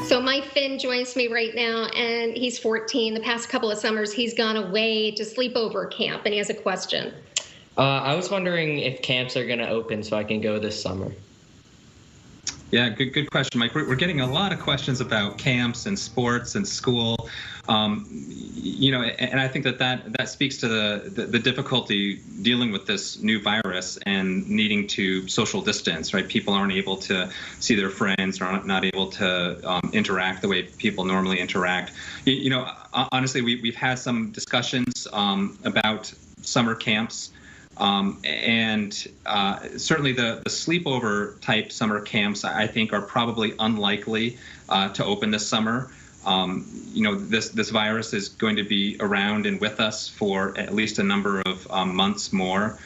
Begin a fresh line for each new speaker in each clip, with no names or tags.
So my Finn joins me right now, and he's 14. The past couple of summers, he's gone away to sleepover camp, and he has a question.
I was wondering if camps are going to open so I can go this summer.
Yeah, good question, Mike. We're getting a lot of questions about camps and sports and school. And I think that speaks to the difficulty dealing with this new virus and needing to social distance, right? People aren't able to see their friends, or not able to interact the way people normally interact. Honestly, we've had some discussions about summer camps. Certainly the sleepover type summer camps, I think, are probably unlikely to open this summer. This virus is going to be around and with us for at least a number of months more.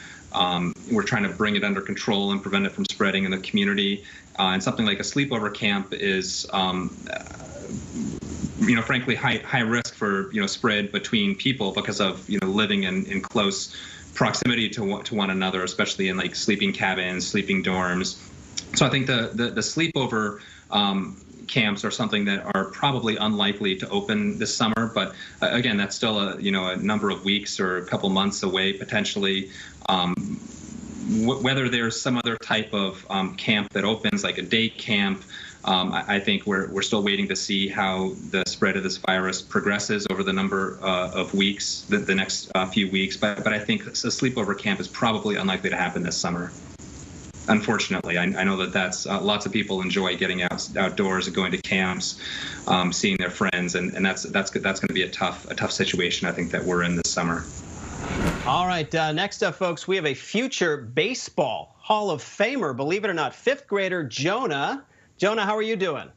We're trying to bring it under control and prevent it from spreading in the community. And something like a sleepover camp is, frankly, high risk for spread between people because of living in close proximity to one another, especially in like sleeping cabins, sleeping dorms. So I think the sleepover camps are something that are probably unlikely to open this summer. But again, that's still a number of weeks or a couple months away potentially. Whether there's some other type of camp that opens, like a day camp, I think we're still waiting to see how the spread of this virus progresses over the number of weeks, the next few weeks. But I think a sleepover camp is probably unlikely to happen this summer. Unfortunately, I know that's lots of people enjoy getting outdoors and going to camps, seeing their friends, and that's going to be a tough situation, I think, that we're in this summer.
All right, next up, folks, we have a future baseball Hall of Famer, believe it or not, fifth grader Jonah. Jonah, how are you doing?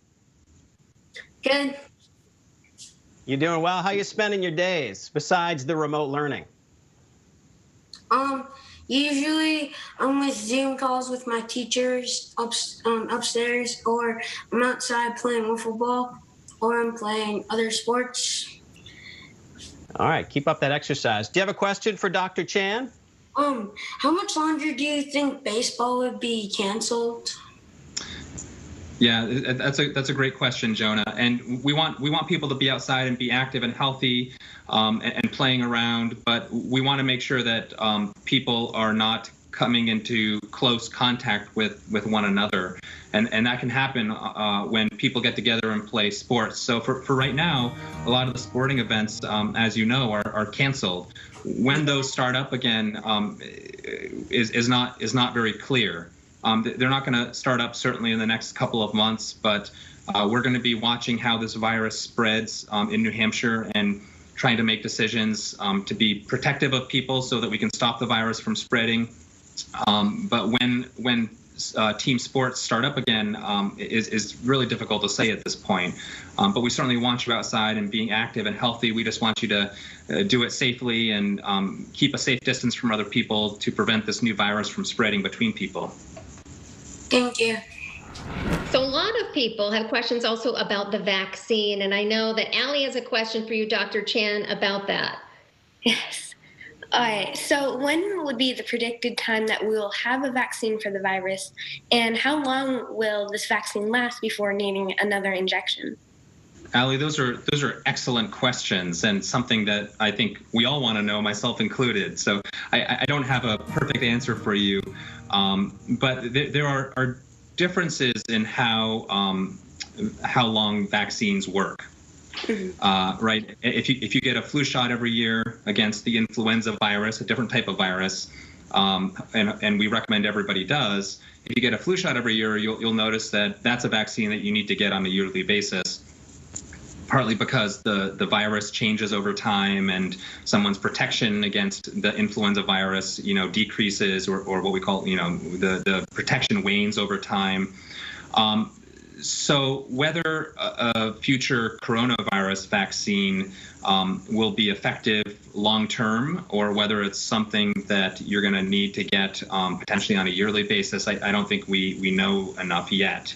Good.
You doing well? How you spending your days besides the remote learning?
Usually I'm with Zoom calls with my teachers upstairs, or I'm outside playing wiffle ball, or I'm playing other sports.
All right, keep up that exercise. Do you have a question for Dr. Chan?
How much longer do you think baseball would be canceled?
Yeah, that's a great question, Jonah. And we want people to be outside and be active and healthy and playing around, but we want to make sure that people are not coming into close contact with one another. And that can happen when people get together and play sports. So for right now, a lot of the sporting events, as you know, are canceled. When those start up again is not very clear. They're not going to start up certainly in the next couple of months, but we're going to be watching how this virus spreads in New Hampshire and trying to make decisions to be protective of people so that we can stop the virus from spreading. But when team sports start up again is really difficult to say at this point. But we certainly want you outside and being active and healthy. We just want you to do it safely and keep a safe distance from other people to prevent this new virus from spreading between people.
Thank you.
So a lot of people have questions also about the vaccine, and I know that Allie has a question for you, Dr. Chan, about that.
Yes. All right. So when would be the predicted time that we will have a vaccine for the virus, and how long will this vaccine last before needing another injection?
Allie, those are excellent questions and something that I think we all want to know, myself included. So I don't have a perfect answer for you, but there are differences in how long vaccines work. Right? If you get a flu shot every year against the influenza virus, a different type of virus, and we recommend everybody does. If you get a flu shot every year, you'll notice that that's a vaccine that you need to get on a yearly basis. Partly because the virus changes over time and someone's protection against the influenza virus, decreases or what we call, the protection wanes over time. So whether a future coronavirus vaccine will be effective long term, or whether it's something that you're going to need to get potentially on a yearly basis, I don't think we know enough yet.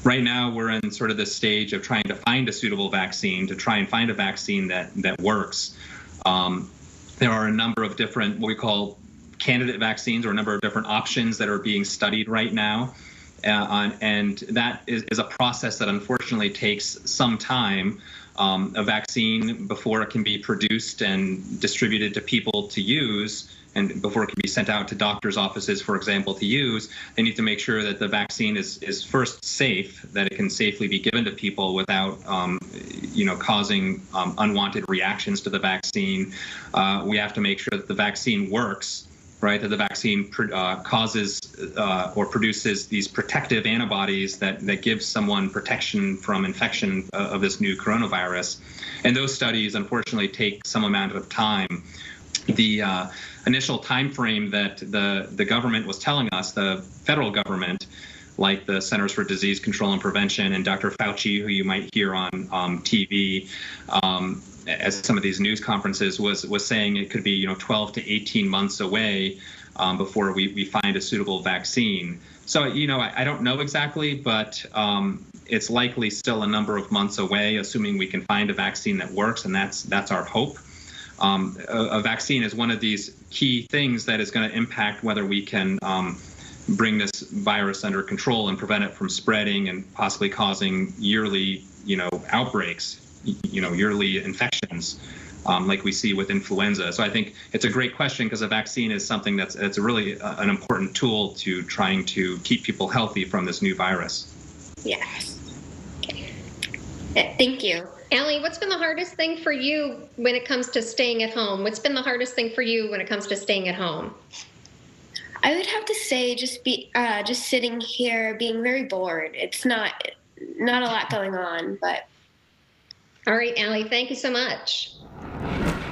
Right now, we're in sort of this stage of trying to find a suitable vaccine, to try and find a vaccine that works. There are a number of different, what we call candidate vaccines, or a number of different options that are being studied right now. and that is a process that unfortunately takes some time. A vaccine, before it can be produced and distributed to people to use, and before it can be sent out to doctors' offices, for example, to use, they need to make sure that the vaccine is first safe, that it can safely be given to people without, causing unwanted reactions to the vaccine. We have to make sure that the vaccine works, right? That the vaccine causes or produces these protective antibodies that give someone protection from infection of this new coronavirus. And those studies, unfortunately, take some amount of time. The initial time frame that the government was telling us, the federal government, like the Centers for Disease Control and Prevention and Dr. Fauci, who you might hear on TV, as some of these news conferences, was saying it could be 12 to 18 months away before we find a suitable vaccine. So I don't know exactly, but it's likely still a number of months away, assuming we can find a vaccine that works, and that's our hope. A vaccine is one of these key things that is going to impact whether we can bring this virus under control and prevent it from spreading and possibly causing yearly, outbreaks, yearly infections, like we see with influenza. So I think it's a great question, because a vaccine is something it's really an important tool to trying to keep people healthy from this new virus.
Yes. Okay. Thank you.
Allie, what's been the hardest thing for you when it comes to staying at home? What's been the hardest thing for you when it comes to staying at home?
I would have to say just sitting here being very bored. It's not a lot going on, but.
All right, Allie, thank you so much.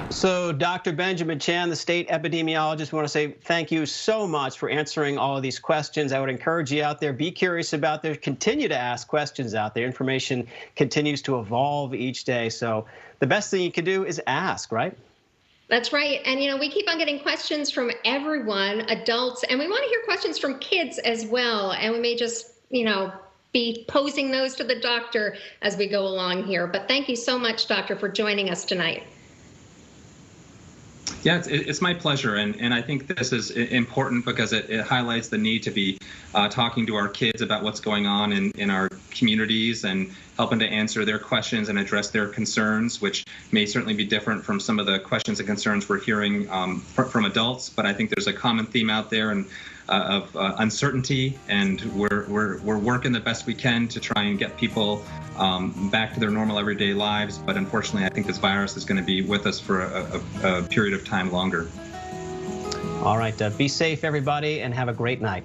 So Dr. Benjamin Chan, the state epidemiologist, we want to say thank you so much for answering all of these questions. I would encourage you out there, be curious about this, continue to ask questions out there. Information continues to evolve each day. So the best thing you can do is ask, right?
That's right. And, we keep on getting questions from everyone, adults, and we want to hear questions from kids as well. And we may just, be posing those to the doctor as we go along here. But thank you so much, doctor, for joining us tonight.
Yeah, it's my pleasure, and I think this is important because it highlights the need to be talking to our kids about what's going on in our communities and helping to answer their questions and address their concerns, which may certainly be different from some of the questions and concerns we're hearing from adults. But I think there's a common theme out there of uncertainty, and we're working the best we can to try and get people back to their normal everyday lives. But unfortunately, I think this virus is going to be with us for a period of time longer.
All right, be safe, everybody, and have a great night.